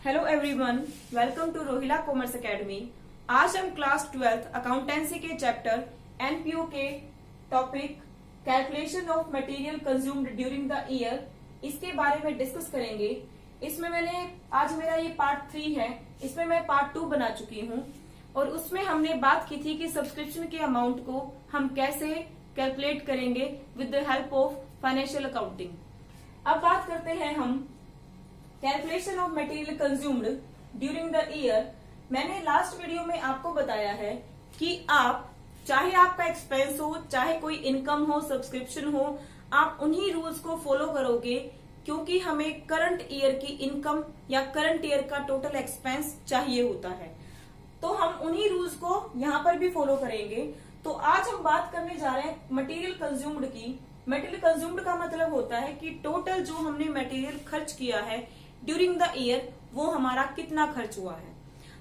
Hello everyone, welcome to Rohila commerce academy. आज हम class 12th accountancy के चैप्टर एनपीओ के topic calculation of material consumed during the year इसके बारे में डिस्कस करेंगे। इसमें आज मेरा ये पार्ट 3 है, इसमें मैं पार्ट 2 बना चुकी हूँ और उसमें हमने बात की थी कि सब्सक्रिप्शन के अमाउंट को हम कैसे कैलकुलेट करेंगे with the help of financial accounting. अब बात करते हैं हम calculation of material consumed during the year. मैंने लास्ट वीडियो में आपको बताया है कि आप चाहे आपका एक्सपेंस हो, चाहे कोई इनकम हो, सब्सक्रिप्शन हो, आप उन्हीं रूल्स को फॉलो करोगे क्योंकि हमें करंट ईयर की इनकम या करंट ईयर का टोटल एक्सपेंस चाहिए होता है। तो हम उन्हीं रूल्स को यहाँ पर भी फॉलो करेंगे। तो आज हम बात करने जा रहे हैं मटेरियल कंज्यूम्ड की। मटेरियल कंज्यूम्ड का मतलब होता है कि टोटल जो हमने मटेरियल खर्च किया है ड्यूरिंग द ईयर वो हमारा कितना खर्च हुआ है।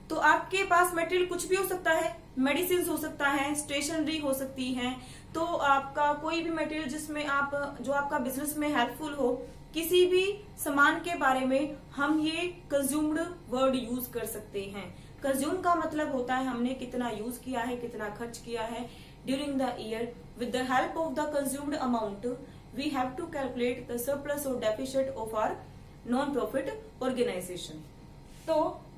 तो आपके पास मटेरियल कुछ भी हो सकता है, मेडिसिन हो सकता है, स्टेशनरी हो सकती है, तो आपका कोई भी मटेरियल जिसमें आप जो आपका बिजनेस में हेल्पफुल हो, किसी भी सामान के बारे में हम ये कंज्यूम्ड वर्ड यूज कर सकते हैं। कंज्यूम का मतलब होता है हमने कितना यूज किया है, कितना खर्च किया है during the year. With the help of the consumed amount we have to calculate the surplus और deficit of our non profit organisation. तो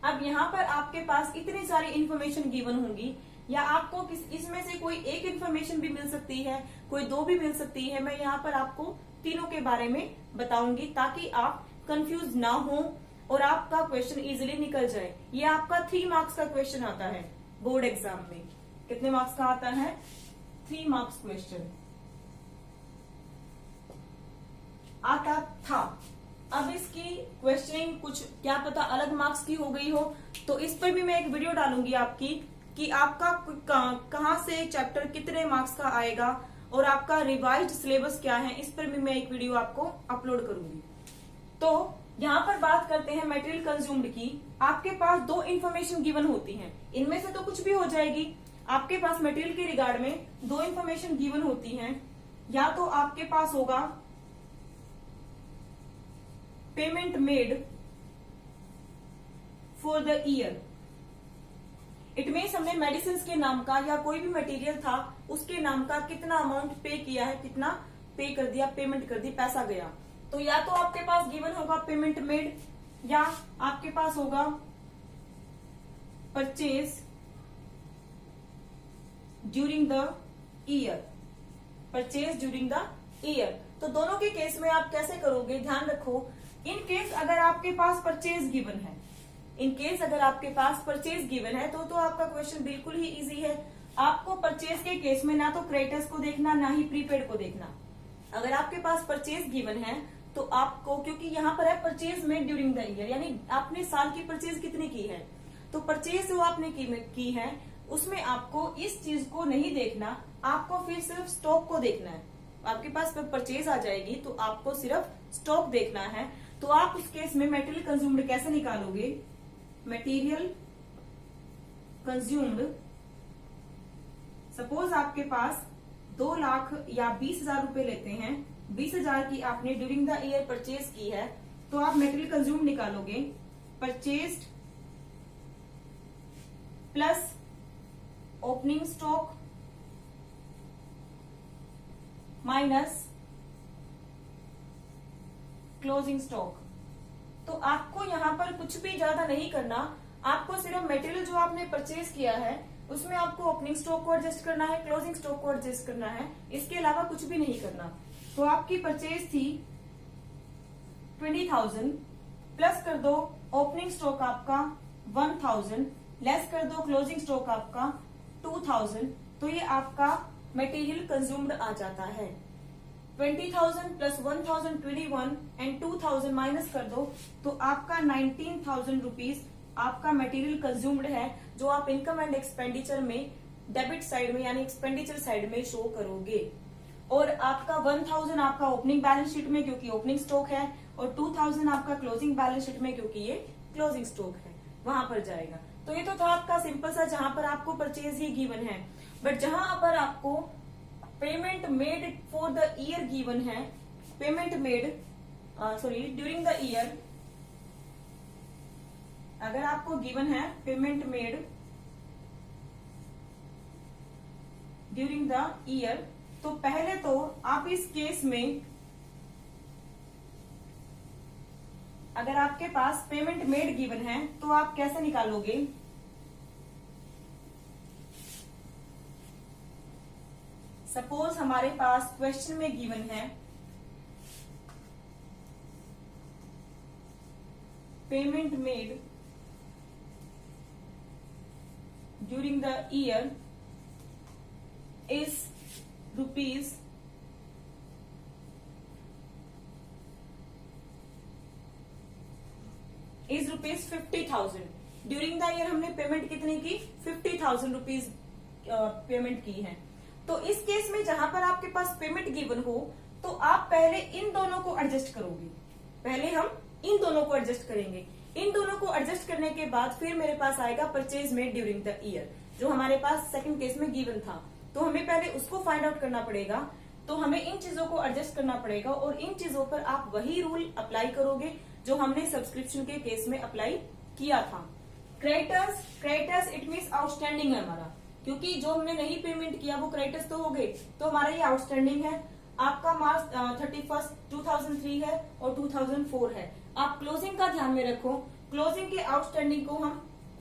अब यहाँ पर आपके पास इतनी सारी इंफॉर्मेशन गिवन होंगी या आपको इसमें से कोई एक इंफॉर्मेशन भी मिल सकती है, कोई दो भी मिल सकती है। मैं यहाँ पर आपको तीनों के बारे में बताऊंगी ताकि आप कंफ्यूज ना हो और आपका क्वेश्चन इजीली निकल जाए। ये आपका 3 मार्क्स का क्वेश्चन आता है बोर्ड एग्जाम में। कितने मार्क्स का आता है? 3 मार्क्स क्वेश्चन आता था। अब इसकी क्वेश्चनिंग कुछ क्या पता अलग मार्क्स की हो गई हो, तो इस पर भी मैं एक वीडियो डालूंगी आपकी कि आपका कहां से चैप्टर कितने मार्क्स का आएगा और आपका रिवाइज्ड सिलेबस क्या है, इस पर भी मैं एक वीडियो आपको अपलोड करूंगी। तो यहाँ पर बात करते हैं मटेरियल कंज्यूम्ड की। आपके पास 2 इंफॉर्मेशन गिवन होती हैं, इनमें से तो कुछ भी हो जाएगी। आपके पास मटेरियल के रिगार्ड में 2 इंफॉर्मेशन गिवन होती हैं। या तो आपके पास होगा payment made for the year. It means हमने मेडिसिन के नाम का या कोई भी मटेरियल था उसके नाम का कितना अमाउंट पे किया है, कितना पे कर दिया, पेमेंट कर दी, पैसा गया। तो या तो आपके पास गिवन होगा पेमेंट मेड या आपके पास होगा purchase during the year. Purchase during the year. तो दोनों के केस में आप कैसे करोगे, ध्यान रखो। इन केस अगर आपके पास परचेज गिवन है, इन केस अगर आपके पास परचेज गिवन है तो आपका क्वेश्चन बिल्कुल ही इजी है। आपको परचेज के केस में ना तो क्रेडिटर्स को देखना ना ही प्रीपेड को देखना। अगर आपके पास परचेज गिवन है तो आपको, क्योंकि यहाँ पर है purchase made during the year, यानी आपने साल की परचेज कितनी की है, तो परचेज जो आपने की है उसमें आपको इस चीज को नहीं देखना, आपको फिर सिर्फ स्टॉक को देखना है। आपके पास परचेज आ जाएगी तो आपको सिर्फ स्टॉक देखना है। तो आप उस केस में मटेरियल कंज्यूम्ड कैसे निकालोगे? मटेरियल कंज्यूम्ड, सपोज आपके पास 2 लाख या 20,000 रुपए लेते हैं, 20,000 की आपने ड्यूरिंग द ईयर परचेज की है, तो आप मटेरियल कंज्यूम्ड निकालोगे purchased plus opening stock minus closing stock. तो आपको यहाँ पर कुछ भी ज्यादा नहीं करना, आपको सिर्फ मटेरियल जो आपने परचेज किया है उसमें आपको ओपनिंग स्टॉक को एडजस्ट करना है, क्लोजिंग स्टॉक को एडजस्ट करना है, इसके अलावा कुछ भी नहीं करना। तो आपकी परचेज थी 20,000, प्लस कर दो ओपनिंग स्टॉक आपका 1,000, लेस कर दो क्लोजिंग स्टॉक आपका 2,000, तो ये आपका मटेरियल कंज्यूम्ड आ जाता है। 20,000 प्लस 1,000 21 एंड 2,000 माइनस कर दो तो आपका 19,000 रुपीज आपका मटेरियल कंज्यूम्ड है, जो आप इनकम एंड एक्सपेंडिचर में डेबिट साइड में यानी एक्सपेंडिचर साइड में शो करोगे। और आपका 1,000 आपका ओपनिंग बैलेंस शीट में क्योंकि ओपनिंग स्टॉक है, और 2,000 आपका क्लोजिंग बैलेंस शीट में क्योंकि ये क्लोजिंग स्टॉक है, वहां पर जाएगा। तो ये तो था आपका सिंपल सा जहां पर आपको परचेज ही गिवन है। बट जहां पर आपको payment made for the year given है, payment made during the year, अगर आपको गिवन है payment made during the year, तो पहले तो आप इस केस में अगर आपके पास पेमेंट मेड गिवन है तो आप कैसे निकालोगे? सपोज हमारे पास क्वेश्चन में गिवन है payment made during the year is rupees 50,000। During the year हमने पेमेंट कितनी की? 50,000 रुपीज पेमेंट की है। तो इस केस में जहां पर आपके पास पेमेंट गिवन हो तो आप पहले इन दोनों को एडजस्ट करोगे। पहले हम इन दोनों को एडजस्ट करेंगे। इन दोनों को एडजस्ट करने के बाद फिर मेरे पास आएगा purchase made during the year, जो हमारे पास सेकंड केस में गिवन था। तो हमें पहले उसको फाइंड आउट करना पड़ेगा। तो हमें इन चीजों को एडजस्ट करना पड़ेगा और इन चीजों पर आप वही रूल अप्लाई करोगे जो हमने सब्सक्रिप्शन के केस में अप्लाई किया था। क्रेडिटर्स इट मीन्स आउटस्टैंडिंग है हमारा, क्योंकि जो हमने नहीं पेमेंट किया वो क्रेडिटर्स तो हो गए, तो हमारा ये आउटस्टैंडिंग है। आपका मार्च 31 2003 है और 2004 है। आप क्लोजिंग का ध्यान में रखो, क्लोजिंग के आउटस्टैंडिंग को हम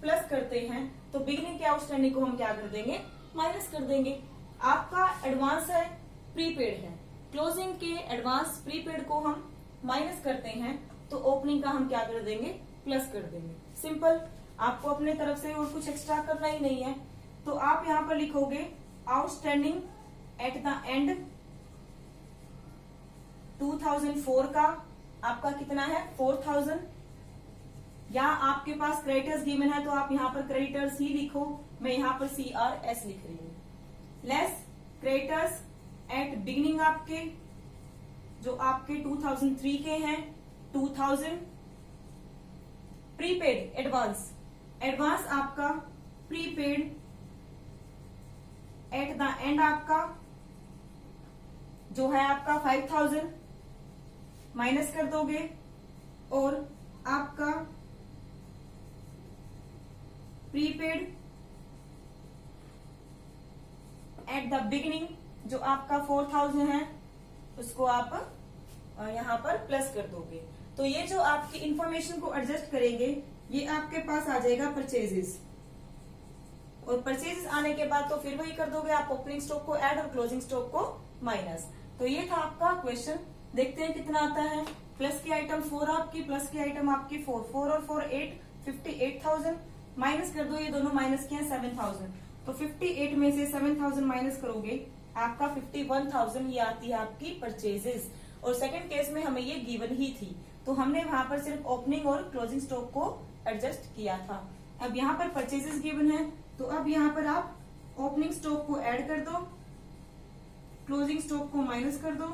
प्लस करते हैं तो बिगिनिंग के आउटस्टैंडिंग को हम क्या कर देंगे? माइनस कर देंगे। आपका एडवांस है, प्रीपेड है, क्लोजिंग के एडवांस प्रीपेड को हम माइनस करते हैं तो ओपनिंग का हम क्या कर देंगे? प्लस कर देंगे। सिंपल, आपको अपने तरफ से और कुछ एक्स्ट्रा करना ही नहीं है। तो आप यहां पर लिखोगे आउटस्टैंडिंग एट द एंड 2004 का आपका कितना है? 4000। या आपके पास क्रेडिटर्स गिवन है तो आप यहाँ पर क्रेडिटर्स ही लिखो, मैं यहाँ पर CRS लिख रही हूँ। लेस क्रेडिटर्स एट बिगिनिंग आपके जो आपके 2003 के हैं 2000। प्रीपेड एडवांस आपका प्रीपेड एट द एंड आपका जो है आपका 5000 माइनस कर दोगे और आपका प्रीपेड एट द बिगिनिंग जो आपका 4000 है उसको आप यहां पर प्लस कर दोगे। तो ये जो आपकी इंफॉर्मेशन को एडजस्ट करेंगे ये आपके पास आ जाएगा परचेजेस, और परचेजेस आने के बाद तो फिर वही कर दोगे आप, ओपनिंग स्टॉक को ऐड और क्लोजिंग स्टॉक को माइनस। तो ये था आपका क्वेश्चन। देखते हैं कितना आता है। प्लस की आइटम 4 आपकी, प्लस की आइटम आपकी 4 और 4 8, 58,000 माइनस कर दो। ये दोनों माइनस किए 7,000, तो 58 में से 7,000 माइनस करोगे आपका 51,000 ये आती है आपकी परचेजेस। और सेकंड केस में हमें ये गिवन ही थी तो हमने वहां पर सिर्फ ओपनिंग और क्लोजिंग स्टॉक को एडजस्ट किया था। अब यहाँ पर परचेजेस गिवन है तो अब यहाँ पर आप ओपनिंग स्टॉक को ऐड कर दो, क्लोजिंग स्टॉक को माइनस कर दो,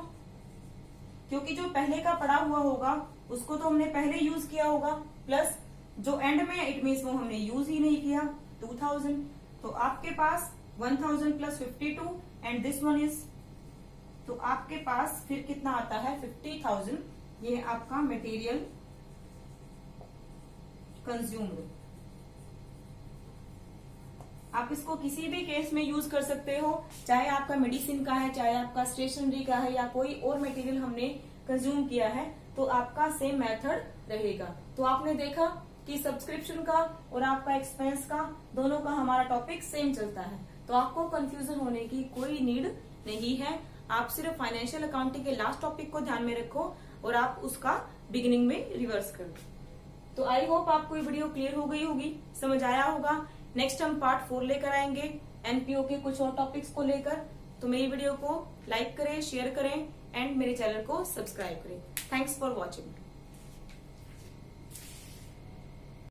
क्योंकि जो पहले का पड़ा हुआ होगा उसको तो हमने पहले यूज किया होगा, प्लस जो एंड में इट मीन्स वो हमने यूज ही नहीं किया 2000। तो आपके पास 1000 plus 52 and this one is, तो आपके पास फिर कितना आता है 50,000। ये आपका मटेरियल कंज्यूम्ड। आप इसको किसी भी केस में यूज कर सकते हो, चाहे आपका मेडिसिन का है, चाहे आपका स्टेशनरी का है, या कोई और मटेरियल हमने कंज्यूम किया है तो आपका सेम मेथड रहेगा। तो आपने देखा कि सब्सक्रिप्शन का और आपका एक्सपेंस का दोनों का हमारा टॉपिक सेम चलता है, तो आपको कंफ्यूजन होने की कोई नीड नहीं है। आप सिर्फ फाइनेंशियल अकाउंटिंग के लास्ट टॉपिक को ध्यान में रखो और आप उसका बिगिनिंग में रिवर्स करो। तो आई होप आपको ये वीडियो क्लियर हो गई होगी, समझ आया होगा। नेक्स्ट हम पार्ट 4 लेकर आएंगे एनपीओ के कुछ और टॉपिक्स को लेकर। तो मेरी वीडियो को लाइक करें, शेयर करें एंड मेरे चैनल को सब्सक्राइब करें। Thanks for watching.